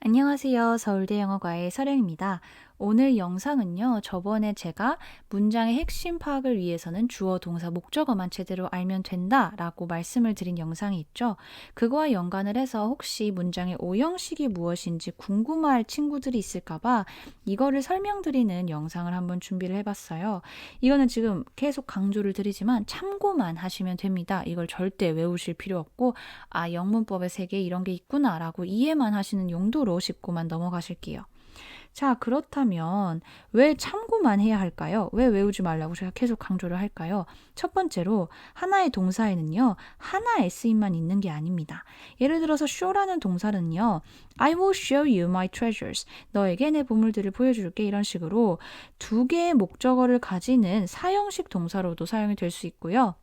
안녕하세요. 서울대 영어과의 서령입니다. 오늘 영상은요, 저번에 제가 문장의 핵심 파악을 위해서는 주어, 동사, 목적어만 제대로 알면 된다라고 말씀을 드린 영상이 있죠. 그거와 연관을 해서 혹시 문장의 오형식이 무엇인지 궁금할 친구들이 있을까봐 이거를 설명드리는 영상을 한번 준비를 해봤어요. 이거는 지금 계속 강조를 드리지만 참고만 하시면 됩니다. 이걸 절대 외우실 필요 없고, 영문법의 세계에 이런 게 있구나라고 이해만 하시는 용도로 짚고만 넘어가실게요. 자, 그렇다면 왜 참고만 해야 할까요? 왜 외우지 말라고 제가 계속 강조를 할까요? 첫 번째로 하나의 동사에는요, 하나의 쓰임만 있는 게 아닙니다. 예를 들어서 show라는 동사는요, I will show you my treasures. 너에게 내 보물들을 보여줄게. 이런 식으로 두 개의 목적어를 가지는 사형식 동사로도 사용이 될 수 있고요.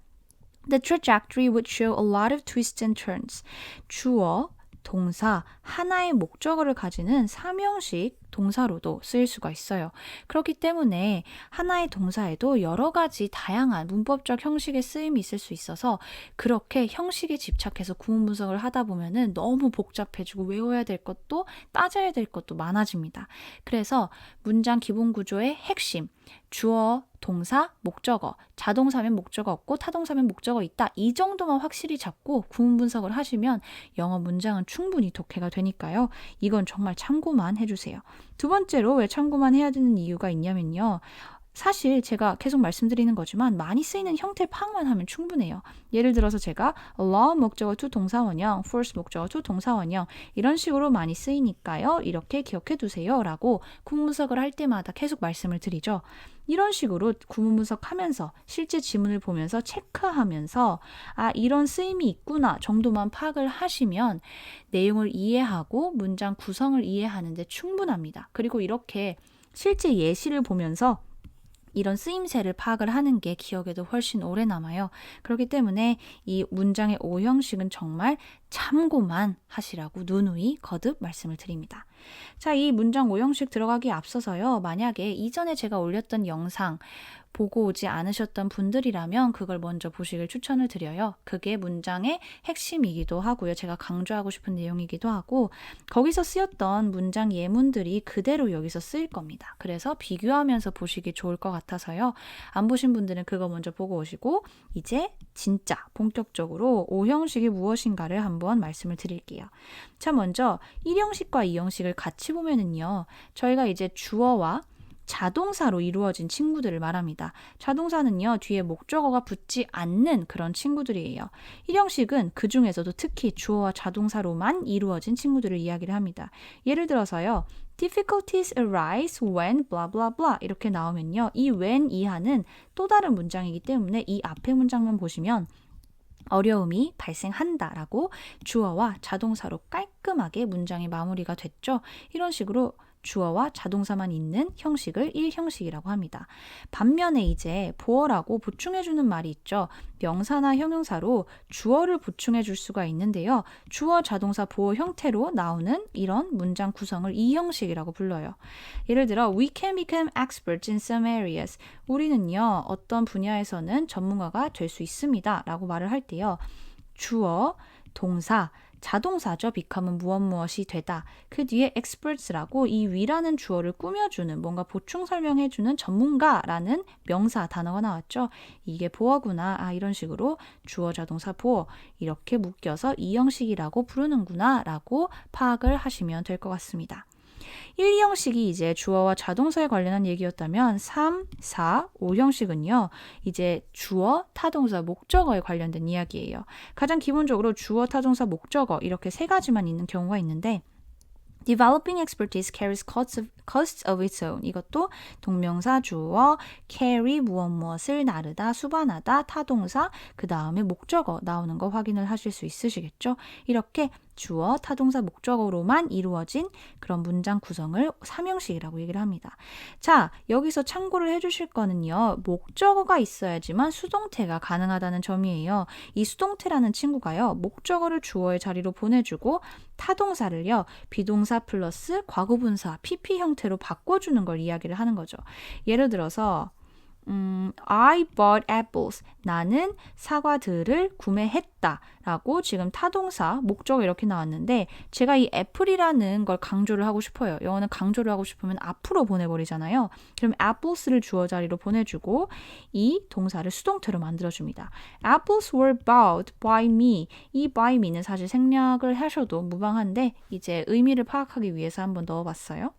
The trajectory would show a lot of twists and turns. 주어, 동사, 하나의 목적어를 가지는 삼형식 동사로도 쓰일 수가 있어요. 그렇기 때문에 하나의 동사에도 여러 가지 다양한 문법적 형식의 쓰임이 있을 수 있어서 그렇게 형식에 집착해서 구문 분석을 하다 보면은 너무 복잡해지고 외워야 될 것도 따져야 될 것도 많아집니다. 그래서 문장 기본 구조의 핵심, 주어, 동사, 목적어, 자동사면 목적어 없고 타동사면 목적어 있다. 이 정도만 확실히 잡고 구문 분석을 하시면 영어 문장은 충분히 독해가 되니까요. 이건 정말 참고만 해주세요. 두 번째로 왜 참고만 해야 되는 이유가 있냐면요. 사실 제가 계속 말씀드리는 거지만 많이 쓰이는 형태 파악만 하면 충분해요. 예를 들어서 제가 allow 목적어 to 동사원형, force 목적어 to 동사원형 이런 식으로 많이 쓰이니까요. 이렇게 기억해 두세요 라고 구문 분석을 할 때마다 계속 말씀을 드리죠. 이런 식으로 구문 분석하면서 실제 지문을 보면서 체크하면서 이런 쓰임이 있구나 정도만 파악을 하시면 내용을 이해하고 문장 구성을 이해하는 데 충분합니다. 그리고 이렇게 실제 예시를 보면서 이런 쓰임새를 파악을 하는 게 기억에도 훨씬 오래 남아요. 그렇기 때문에 이 문장의 오형식은 정말 참고만 하시라고 누누이 거듭 말씀을 드립니다. 자, 이 문장 오형식 들어가기에 앞서서요. 만약에 이전에 제가 올렸던 영상 보고 오지 않으셨던 분들이라면 그걸 먼저 보시길 추천을 드려요. 그게 문장의 핵심이기도 하고요. 제가 강조하고 싶은 내용이기도 하고 거기서 쓰였던 문장 예문들이 그대로 여기서 쓰일 겁니다. 그래서 비교하면서 보시기 좋을 것 같아서요. 안 보신 분들은 그거 먼저 보고 오시고 이제 진짜 본격적으로 오형식이 무엇인가를 한번 말씀을 드릴게요. 자, 먼저 1형식과 2형식을 같이 보면은요. 저희가 이제 주어와 자동사로 이루어진 친구들을 말합니다. 자동사는요, 뒤에 목적어가 붙지 않는 그런 친구들이에요. 1형식은 그 중에서도 특히 주어와 자동사로만 이루어진 친구들을 이야기를 합니다. 예를 들어서요, difficulties arise when blah blah blah 이렇게 나오면요, 이 when 이하는 또 다른 문장이기 때문에 이 앞에 문장만 보시면 어려움이 발생한다라고 주어와 자동사로 깔끔하게 문장이 마무리가 됐죠. 이런 식으로 주어와 자동사만 있는 형식을 1형식이라고 합니다. 반면에 이제 보어라고 보충해주는 말이 있죠. 명사나 형용사로 주어를 보충해줄 수가 있는데요. 주어, 자동사, 보어 형태로 나오는 이런 문장 구성을 2형식이라고 불러요. 예를 들어 We can become experts in some areas. 우리는요, 어떤 분야에서는 전문가가 될 수 있습니다. 라고 말을 할 때요. 주어, 동사, 자동사죠. become은 무엇이 되다. 그 뒤에 experts라고 이 위라는 주어를 꾸며주는 뭔가 보충 설명해주는 전문가라는 명사 단어가 나왔죠. 이게 보어구나. 이런 식으로 주어, 자동사, 보어 이렇게 묶여서 이 형식이라고 부르는구나 라고 파악을 하시면 될 것 같습니다. 1, 2형식이 이제 주어와 자동사에 관련한 얘기였다면 3, 4, 5형식은요. 이제 주어, 타동사, 목적어에 관련된 이야기예요. 가장 기본적으로 주어, 타동사, 목적어 이렇게 세 가지만 있는 경우가 있는데 Developing expertise carries costs of its own. 이것도 동명사 주어, carry 무엇을 나르다, 수반하다, 타동사, 그 다음에 목적어 나오는 거 확인을 하실 수 있으시겠죠? 이렇게 주어, 타동사, 목적어로만 이루어진 그런 문장 구성을 3형식이라고 얘기를 합니다. 자, 여기서 참고를 해주실 거는요. 목적어가 있어야지만 수동태가 가능하다는 점이에요. 이 수동태라는 친구가요. 목적어를 주어의 자리로 보내주고 타동사를요. 비동사 플러스 과거분사, PP 형태로 바꿔주는 걸 이야기를 하는 거죠. 예를 들어서 I bought apples. 나는 사과들을 구매했다. 라고 지금 타동사, 목적어 이렇게 나왔는데 제가 이 애플이라는 걸 강조를 하고 싶어요. 영어는 강조를 하고 싶으면 앞으로 보내버리잖아요. 그럼 apples를 주어 자리로 보내주고 이 동사를 수동태로 만들어줍니다. Apples were bought by me. 이 by me는 사실 생략을 하셔도 무방한데 이제 의미를 파악하기 위해서 한번 넣어봤어요.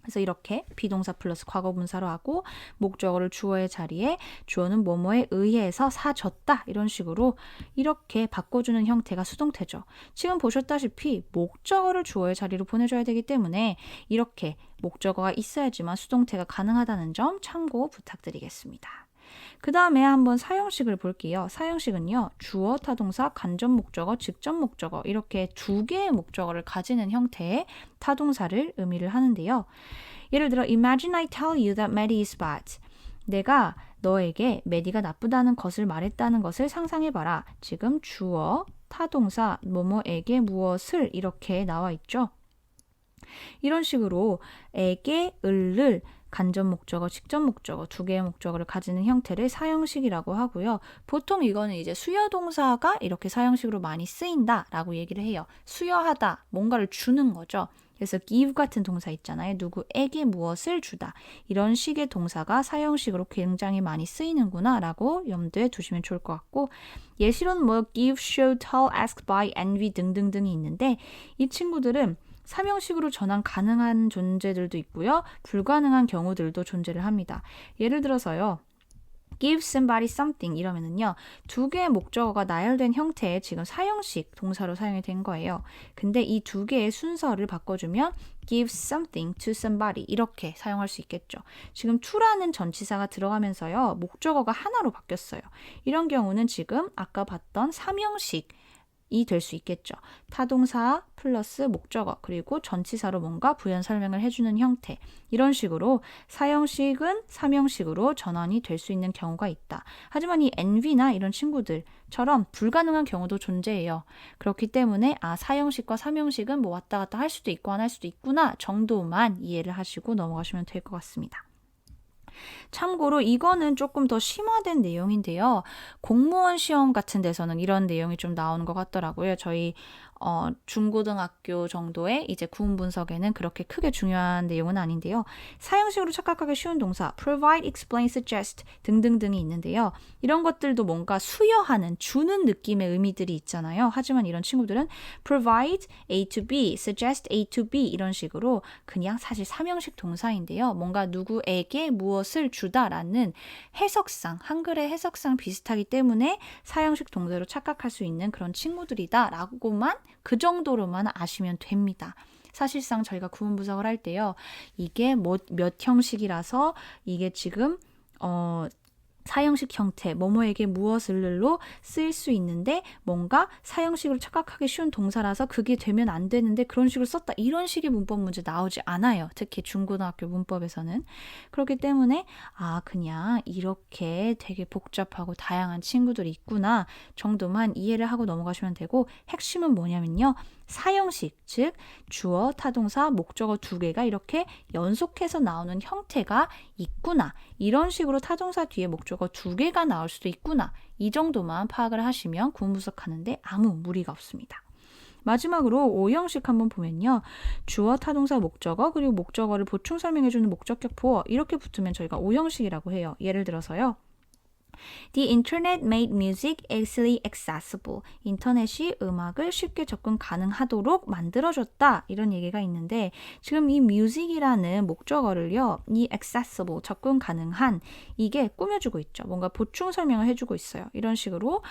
그래서 이렇게 비동사 플러스 과거분사로 하고 목적어를 주어의 자리에 주어는 뭐뭐에 의해서 사졌다 이런 식으로 이렇게 바꿔주는 형태가 수동태죠. 지금 보셨다시피 목적어를 주어의 자리로 보내줘야 되기 때문에 이렇게 목적어가 있어야지만 수동태가 가능하다는 점 참고 부탁드리겠습니다. 그 다음에 한번 사형식을 볼게요. 사형식은요. 주어, 타동사, 간접 목적어, 직접 목적어 이렇게 두 개의 목적어를 가지는 형태의 타동사를 의미를 하는데요. 예를 들어 Imagine I tell you that Maddie is bad. 내가 너에게 메디가 나쁘다는 것을 말했다는 것을 상상해봐라. 지금 주어, 타동사, 뭐뭐에게 무엇을 이렇게 나와 있죠. 이런 식으로 에게, 을을 간접 목적어, 직접 목적어 두 개의 목적어를 가지는 형태를 사형식이라고 하고요. 보통 이거는 이제 수여 동사가 이렇게 사형식으로 많이 쓰인다라고 얘기를 해요. 수여하다, 뭔가를 주는 거죠. 그래서 give 같은 동사 있잖아요. 누구에게 무엇을 주다. 이런 식의 동사가 사형식으로 굉장히 많이 쓰이는구나 라고 염두에 두시면 좋을 것 같고 예시로는 뭐 give, show, tell, ask, buy, envy 등등등이 있는데 이 친구들은 삼형식으로 전환 가능한 존재들도 있고요. 불가능한 경우들도 존재를 합니다. 예를 들어서요. give somebody something 이러면은요. 두 개의 목적어가 나열된 형태의 지금 사형식 동사로 사용이 된 거예요. 근데 이 두 개의 순서를 바꿔주면 give something to somebody 이렇게 사용할 수 있겠죠. 지금 to라는 전치사가 들어가면서요. 목적어가 하나로 바뀌었어요. 이런 경우는 지금 아까 봤던 삼형식 이 될 수 있겠죠. 타동사 플러스 목적어 그리고 전치사로 뭔가 부연 설명을 해주는 형태 이런 식으로 사형식은 삼형식으로 전환이 될 수 있는 경우가 있다. 하지만 이 envy나 이런 친구들처럼 불가능한 경우도 존재해요. 그렇기 때문에 사형식과 삼형식은 뭐 왔다 갔다 할 수도 있고 안 할 수도 있구나 정도만 이해를 하시고 넘어가시면 될 것 같습니다. 참고로 이거는 조금 더 심화된 내용인데요. 공무원 시험 같은 데서는 이런 내용이 좀 나오는 것 같더라고요. 저희 중고등학교 정도의 이제 구문 분석에는 그렇게 크게 중요한 내용은 아닌데요. 사형식으로 착각하기 쉬운 동사 provide, explain, suggest 등등등이 있는데요. 이런 것들도 뭔가 수여하는, 주는 느낌의 의미들이 있잖아요. 하지만 이런 친구들은 provide A to B, suggest A to B 이런 식으로 그냥 사실 삼형식 동사인데요. 뭔가 누구에게 무엇을 주다라는 해석상, 한글의 해석상 비슷하기 때문에 사형식 동사로 착각할 수 있는 그런 친구들이다 라고만 그 정도로만 아시면 됩니다. 사실상 저희가 구문 분석을 할 때요. 이게 몇 형식이라서 이게 지금 사형식 형태, 뭐뭐에게 무엇을로 쓰일 수 있는데 뭔가 사형식으로 착각하기 쉬운 동사라서 그게 되면 안 되는데 그런 식으로 썼다. 이런 식의 문법 문제 나오지 않아요. 특히 중고등학교 문법에서는. 그렇기 때문에 그냥 이렇게 되게 복잡하고 다양한 친구들이 있구나 정도만 이해를 하고 넘어가시면 되고 핵심은 뭐냐면요. 사형식, 즉 주어, 타동사, 목적어 두 개가 이렇게 연속해서 나오는 형태가 있구나. 이런 식으로 타동사 뒤에 목적어 두 개가 나올 수도 있구나. 이 정도만 파악을 하시면 구문 분석하는데 아무 무리가 없습니다. 마지막으로 O형식 한번 보면요. 주어, 타동사, 목적어 그리고 목적어를 보충 설명해주는 목적격 보어 이렇게 붙으면 저희가 O형식이라고 해요. 예를 들어서요. The internet made music easily accessible. 인터넷이 음악을 쉽게 접근 가능하도록 만들어줬다. 이런 얘기가 있는데 지금 이 music이라는 목적어를요. 이 accessible, 접근 가능한 이게 꾸며주고 있죠. 뭔가 보충 설명을 해주고 있어요. 이런 식으로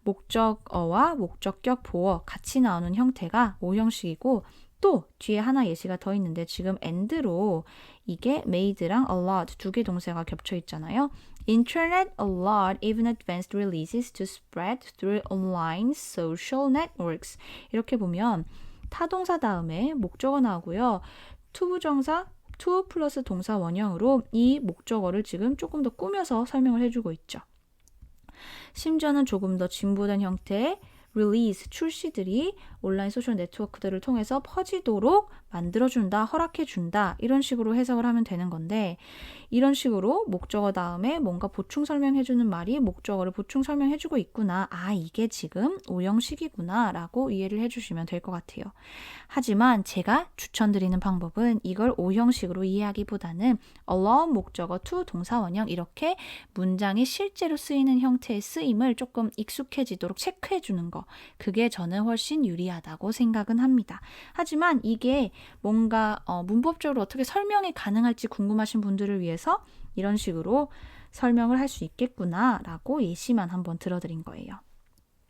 목적어와 목적격 보어 같이 나오는 형태가 O형식이고 또 뒤에 하나 예시가 더 있는데 지금 and로 이게 made랑 a lot 두 개 동사가 겹쳐 있잖아요. Internet allowed even advanced releases to spread through online social networks. 이렇게 보면 타동사 다음에 목적어 나오고요. 투부정사, to 플러스 동사 원형으로 이 목적어를 지금 조금 더 꾸며서 설명을 해주고 있죠. 심지어는 조금 더 진보된 형태의 release, 출시들이 온라인 소셜 네트워크들을 통해서 퍼지도록 만들어준다, 허락해준다 이런 식으로 해석을 하면 되는 건데 이런 식으로 목적어 다음에 뭔가 보충 설명해주는 말이 목적어를 보충 설명해주고 있구나. 아, 이게 지금 오형식이구나 라고 이해를 해주시면 될 것 같아요. 하지만 제가 추천드리는 방법은 이걸 오형식으로 이해하기보다는 allow 목적어 to 동사 원형 이렇게 문장이 실제로 쓰이는 형태의 쓰임을 조금 익숙해지도록 체크해주는 거. 그게 저는 훨씬 유리하다고 생각은 합니다. 하지만 이게 뭔가 문법적으로 어떻게 설명이 가능할지 궁금하신 분들을 위해서 이런 식으로 설명을 할 수 있겠구나 라고 예시만 한번 들어드린 거예요.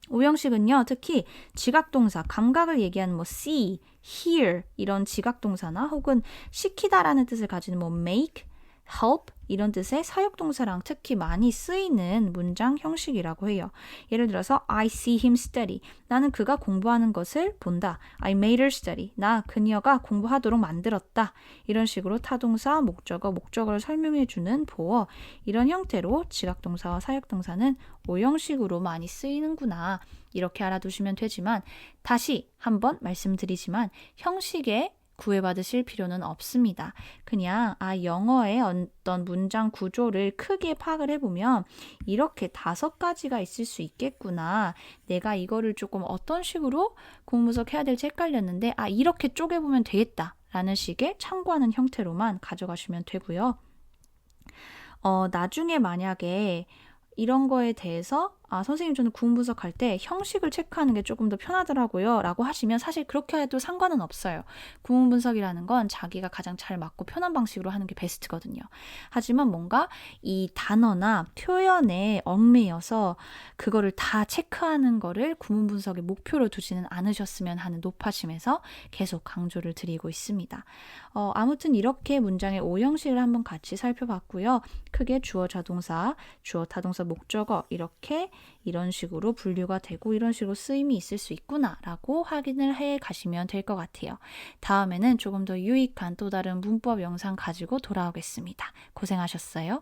오형식은요, 특히 지각동사, 감각을 얘기하는 뭐 see, hear 이런 지각동사나 혹은 시키다라는 뜻을 가지는 뭐 make, help 이런 뜻의 사역동사랑 특히 많이 쓰이는 문장 형식이라고 해요. 예를 들어서 I see him study. 나는 그가 공부하는 것을 본다. I made her study. 나 그녀가 공부하도록 만들었다. 이런 식으로 타동사, 목적어, 목적어를 설명해주는 보어 이런 형태로 지각동사와 사역동사는 오형식으로 많이 쓰이는구나. 이렇게 알아두시면 되지만 다시 한번 말씀드리지만 형식에 구애받으실 필요는 없습니다. 그냥 영어의 어떤 문장 구조를 크게 파악을 해보면 이렇게 5가지가 있을 수 있겠구나. 내가 이거를 조금 어떤 식으로 공부석 해야 될지 헷갈렸는데 이렇게 쪼개보면 되겠다. 라는 식의 참고하는 형태로만 가져가시면 되고요. 나중에 만약에 이런 거에 대해서 선생님 저는 구문분석 할 때 형식을 체크하는 게 조금 더 편하더라고요 라고 하시면 사실 그렇게 해도 상관은 없어요. 구문분석이라는 건 자기가 가장 잘 맞고 편한 방식으로 하는 게 베스트거든요. 하지만 뭔가 이 단어나 표현에 얽매여서 그거를 다 체크하는 거를 구문분석의 목표로 두지는 않으셨으면 하는 높아심에서 계속 강조를 드리고 있습니다. 아무튼 이렇게 문장의 오형식을 한번 같이 살펴봤고요. 크게 주어 자동사, 주어 타동사 목적어 이런 식으로 분류가 되고 이런 식으로 쓰임이 있을 수 있구나 라고 확인을 해 가시면 될 것 같아요. 다음에는 조금 더 유익한 또 다른 문법 영상 가지고 돌아오겠습니다. 고생하셨어요.